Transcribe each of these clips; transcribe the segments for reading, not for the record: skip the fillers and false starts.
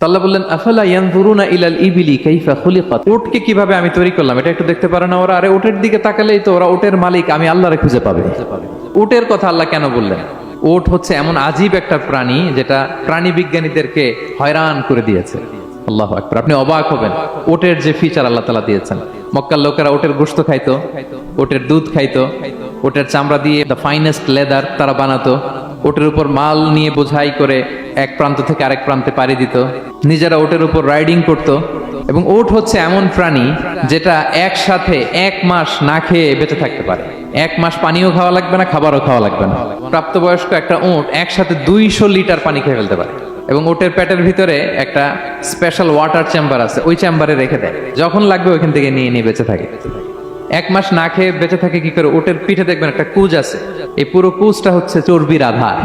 আল্লাহ বললেন আফালা ইয়ানজুরুনা ইলাল ইবিলি কাইফা খুলিকাত, উটকে কিভাবে আমি তৈরি করলাম এটা একটু দেখতে পারে না ওরা? আরে উটের দিকে তাকালেই তো ওরা উটের মালিক আমি আল্লাহরে খুঁজে পাবে। উটের কথা আল্লাহ কেন বললেন? উট হচ্ছে এমন আজীব একটা প্রাণী যেটা প্রাণী বিজ্ঞানীদেরকে হয়রান করে দিয়েছে। আল্লাহু আকবার, আপনি অবাক হবেন উটের যে ফিচার আল্লাহ তাআলা দিয়েছেন। মক্কার লোকেরা উটের গোশত খাইতো, উটের দুধ খাইতো, উটের চামড়া দিয়ে দ্য ফাইনেস্ট লেদার তারা বানাতো, উটের উপর মাল নিয়ে বোঝাই করে এক প্রান্ত থেকে আরেক প্রান্তে পাড়ি দিত, নিজেরা উটের উপর রাইডিং করত। এবং উট হচ্ছে এমন প্রাণী যেটা একসাথে 1 মাস না খেয়ে বেঁচে থাকতে পারে। 1 মাস পানিও খাওয়া লাগবে না, খাবারও খাওয়া লাগবে না। প্রাপ্তবয়স্ক একটা উট একসাথে 200 লিটার পানি খেয়ে ফেলতে পারে। এবং উটের পেটের ভিতরে একটা স্পেশাল ওয়াটার চেম্বার আছে, ওই চেম্বারে রেখে দেয়, যখন লাগবে ওইখান থেকে নিয়ে নিয়ে বেঁচে থাকে। 1 মাস না খেয়ে বেঁচে থাকে কি করে? উটের পিঠে দেখবেন একটা কুজ আছে, এই পুরো কুজটা হচ্ছে চর্বির আধার।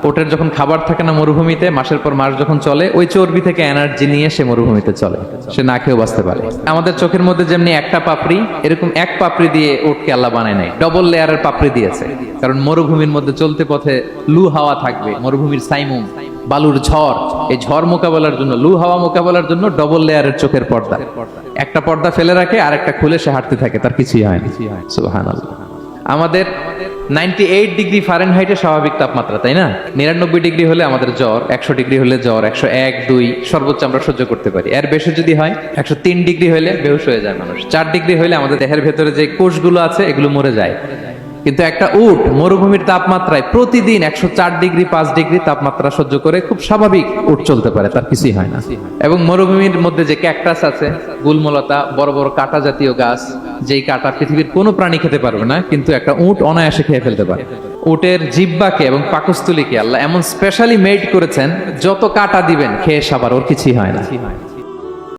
উটের যখন খাবার থাকে না মরুভূমিতে, মাসের পর মাস যখন চলে, ওই চর্বি থেকে এনার্জি নিয়ে সে মরুভূমিতে চলে, সে না খেয়েও বাঁচতে পারে। আমাদের চোখের মধ্যে যেমনি একটা পাপড়ি, এরকম এক পাপড়ি দিয়ে উটকে আল্লাহ বানায় নাই, ডবল লেয়ারের পাপড়ি দিয়েছে। কারণ মরুভূমির মধ্যে চলতে পথে লু হাওয়া থাকবে, মরুভূমির সাইমুম, বালুর ঝড়, এই ঝড় মোকাবেলার জন্য, লু হাওয়া মোকাবেলার জন্য ডবল লেয়ারের চোখের পর্দা। একটা পর্দা ফেলে রাখে আর একটা খুলে সে হাঁটতে থাকে, তার কিছুই হয় না। সুবহানাল্লাহ। আমাদের 98 ডিগ্রি ফারেনহাইটের স্বাভাবিক তাপমাত্রা, তাই না? 99 ডিগ্রি হলে আমাদের জ্বর, 100 ডিগ্রি হলে জ্বর, 101, 2 সর্বোচ্চ আমরা সহ্য করতে পারি। এর বেশি যদি হয়, 103 ডিগ্রি হলে বেহুশ হয়ে যায় মানুষ। 4 ডিগ্রি হলে আমাদের দেহের ভেতরে যে কোষগুলো আছে এগুলো মরে যায়। কিন্তু একটা উট মরুভূমির তাপমাত্রায় প্রতিদিন 104 ডিগ্রি 5 ডিগ্রি তাপমাত্রা সহ্য করে খুব স্বাভাবিক উট চলতে পারে, তার কিছুই হয় না। এবং মরুভূমির মধ্যে যে ক্যাকটাস আছে, গুলমলতা, বড় বড় কাঁটা জাতীয় গাছ, যেই কাঁটা পৃথিবীর কোনো প্রাণী খেতে পারবে না, কিন্তু একটা উট অনায়াসে খেয়ে ফেলতে পারে। উটের জিহ্বাকে এবং পাকস্থলীকে আল্লাহ এমন স্পেশালি মেড করেছেন, যত কাঁটা দিবেন খেয়ে সাবার ওর কিছুই হয় না।